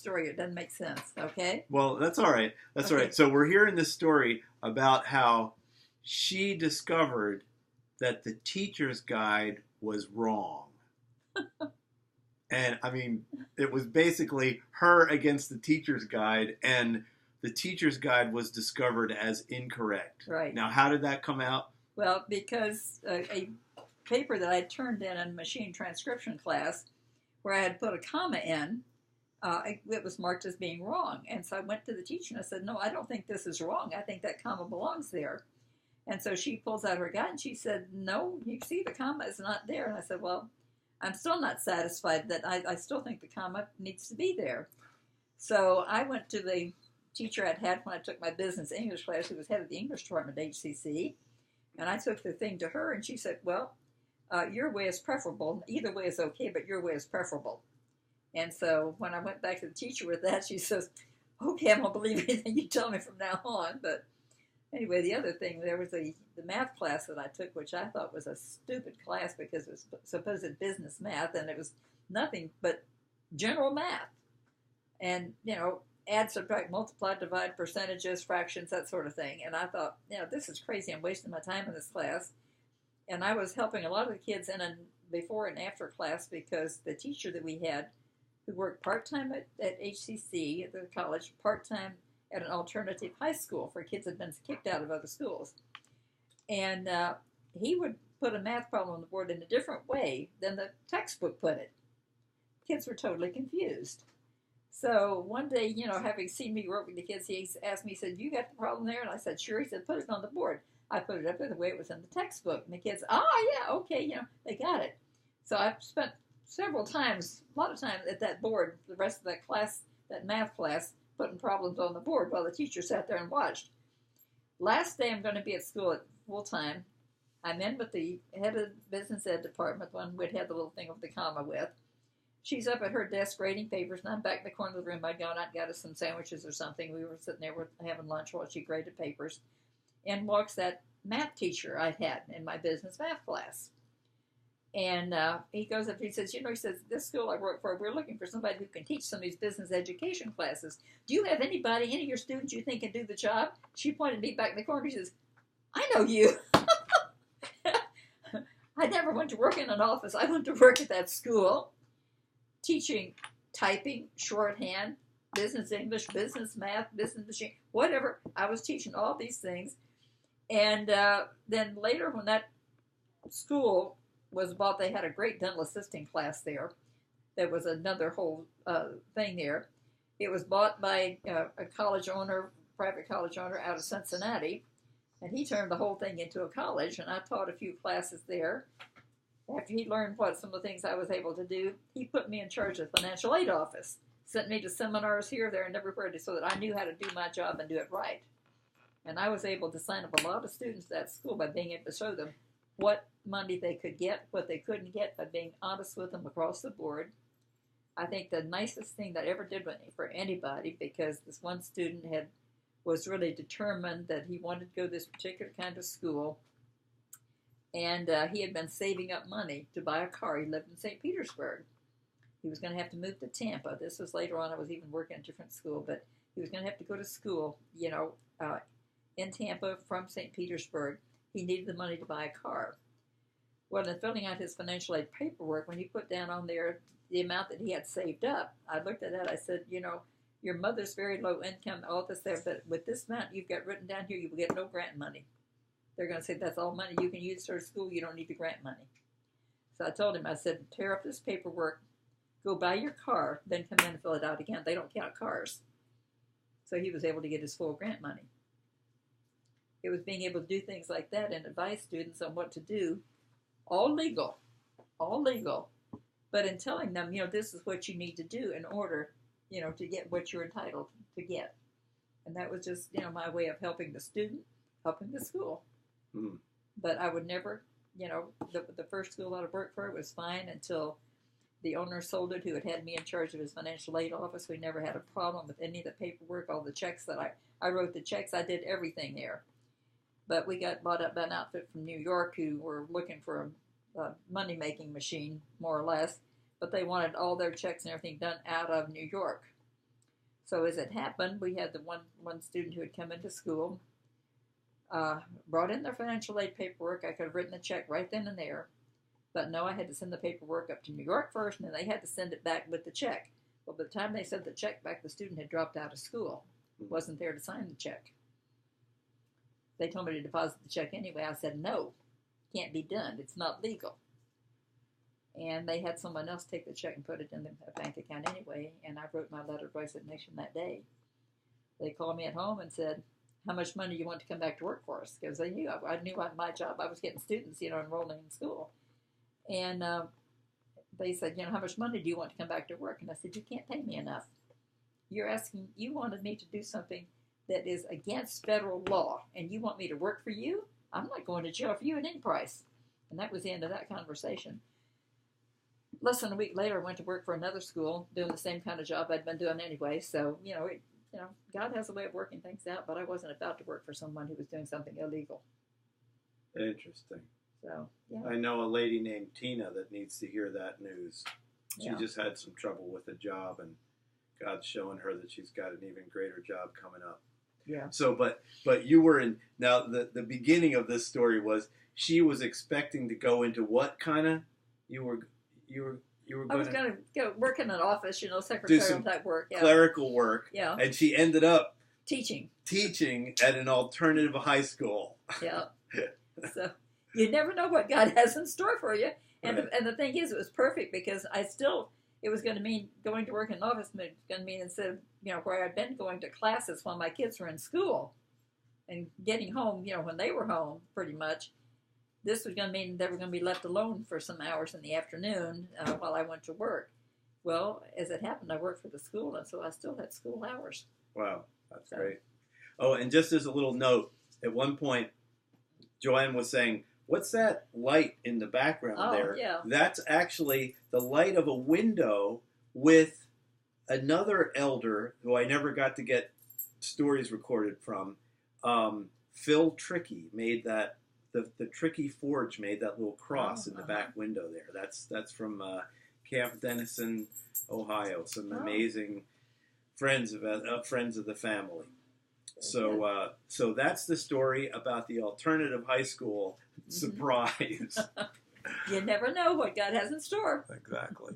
story. It doesn't make sense, okay? Well, that's all right. That's all Okay. right. So we're hearing this story about how she discovered that the teacher's guide was wrong. And I mean, it was basically her against the teacher's guide, and the teacher's guide was discovered as incorrect. Right. Now, how did that come out? Well, because a paper that I turned in machine transcription class, where I had put a comma in, it was marked as being wrong. And so I went to the teacher and I said, no, I don't think this is wrong. I think that comma belongs there. And so she pulls out her guide and she said, no, you see the comma is not there. And I said, well, I'm still not satisfied that I still think the comma needs to be there. So I went to the teacher I'd had when I took my business English class, who was head of the English department at HCC. And I took the thing to her and she said, well, your way is preferable. Either way is okay, but your way is preferable. And so when I went back to the teacher with that, she says, okay, I'm going to believe anything you tell me from now on. But anyway, the other thing, there was the math class that I took, which I thought was a stupid class because it was supposed business math, and it was nothing but general math. And, add, subtract, multiply, divide, percentages, fractions, that sort of thing. And I thought, this is crazy. I'm wasting my time in this class. And I was helping a lot of the kids in a before and after class because the teacher that we had, who worked part-time at HCC, at the college, part-time at an alternative high school for kids that had been kicked out of other schools. And he would put a math problem on the board in a different way than the textbook put it. Kids were totally confused. So one day, having seen me work with the kids, he asked me, he said, you got the problem there? And I said, sure. He said, put it on the board. I put it up there the way it was in the textbook. And the kids, yeah, okay, they got it. So I spent a lot of time at that board, the rest of that class, that math class, putting problems on the board while the teacher sat there and watched. Last day I'm going to be at school at full time. I'm in with the head of the business ed department, the one we'd had the little thing with the comma with. She's up at her desk grading papers, and I'm back in the corner of the room. I'd gone out and got us some sandwiches or something. We were sitting there having lunch while she graded papers. And walks that math teacher I had in my business math class. And he goes up, he says, he says, this school I work for, we're looking for somebody who can teach some of these business education classes. Do you have any of your students you think can do the job? She pointed me back in the corner. She says, I know you. I never went to work in an office. I went to work at that school teaching typing, shorthand, business English, business math, business machine, whatever. I was teaching all these things. And then later when that school was bought, they had a great dental assisting class there. There was another whole thing there. It was bought by a college owner, private college owner out of Cincinnati, and he turned the whole thing into a college, and I taught a few classes there. After he learned some of the things I was able to do, he put me in charge of the financial aid office, sent me to seminars here, there, and everywhere so that I knew how to do my job and do it right. And I was able to sign up a lot of students at that school by being able to show them what money they could get, what they couldn't get, by being honest with them across the board. I think the nicest thing that I ever did for anybody, because this one student was really determined that he wanted to go to this particular kind of school, and he had been saving up money to buy a car. He lived in St. Petersburg. He was going to have to move to Tampa. This was later on. I was even working at a different school, but he was going to have to go to school, in Tampa from St. Petersburg. He needed the money to buy a car. Well, in filling out his financial aid paperwork, when he put down on there the amount that he had saved up, I looked at that. I said, your mother's very low income, all this there, but with this amount you've got written down here, you will get no grant money. They're going to say that's all money you can use for school. You don't need the grant money. So I told him, I said, tear up this paperwork, go buy your car, then come in and fill it out again. They don't count cars. So he was able to get his full grant money. It was being able to do things like that and advise students on what to do, all legal. But in telling them, this is what you need to do in order, to get what you're entitled to get. And that was just, my way of helping the student, helping the school. Mm. But I would never, the first school that I worked for was fine until the owner sold it, who had me in charge of his financial aid office. We never had a problem with any of the paperwork, all the checks that I wrote the checks. I did everything there. But we got bought up by an outfit from New York who were looking for a money-making machine, more or less. But they wanted all their checks and everything done out of New York. So as it happened, we had the one student who had come into school, brought in their financial aid paperwork. I could have written the check right then and there. But no, I had to send the paperwork up to New York first, and then they had to send it back with the check. Well, by the time they sent the check back, the student had dropped out of school. Wasn't there to sign the check. They told me to deposit the check anyway. I said, no, can't be done. It's not legal. And they had someone else take the check and put it in the bank account anyway, and I wrote my letter of resignation that day. They called me at home and said, how much money do you want to come back to work for us? Because they knew I knew my job. I was getting students, enrolling in school. And they said, how much money do you want to come back to work? And I said, you can't pay me enough. You wanted me to do something that is against federal law, and you want me to work for you? I'm not going to jail for you at any price. And that was the end of that conversation. Less than a week later, I went to work for another school, doing the same kind of job I'd been doing anyway. So, God has a way of working things out, but I wasn't about to work for someone who was doing something illegal. Interesting. So, yeah. I know a lady named Tina that needs to hear that news. She Yeah. just had some trouble with a job, and God's showing her that she's got an even greater job coming up. Yeah. So, but you were in, now the beginning of this story was she was expecting to go into what kind of, you were I was going to go work in an office, secretarial do some type work. Yeah. clerical work. Yeah. And she ended up Teaching. at an alternative high school. Yeah. So you never know what God has in store for you. And, Right. the thing is, it was perfect because it was going to mean going to work in an office. It was going to mean instead of, where I'd been going to classes while my kids were in school and getting home, when they were home pretty much, this was going to mean they were going to be left alone for some hours in the afternoon while I went to work. Well, as it happened, I worked for the school, and so I still had school hours. Wow, that's great. Oh, and just as a little note, at one point, Joanne was saying, what's that light in the background there? Yeah. That's actually the light of a window with another elder who I never got to get stories recorded from. Phil Trickey made that, the Trickey Forge made that little cross in the back window there. That's from Camp Dennison, Ohio. Some amazing friends of the family. So so that's the story about the alternative high school surprise. You never know what God has in store. Exactly.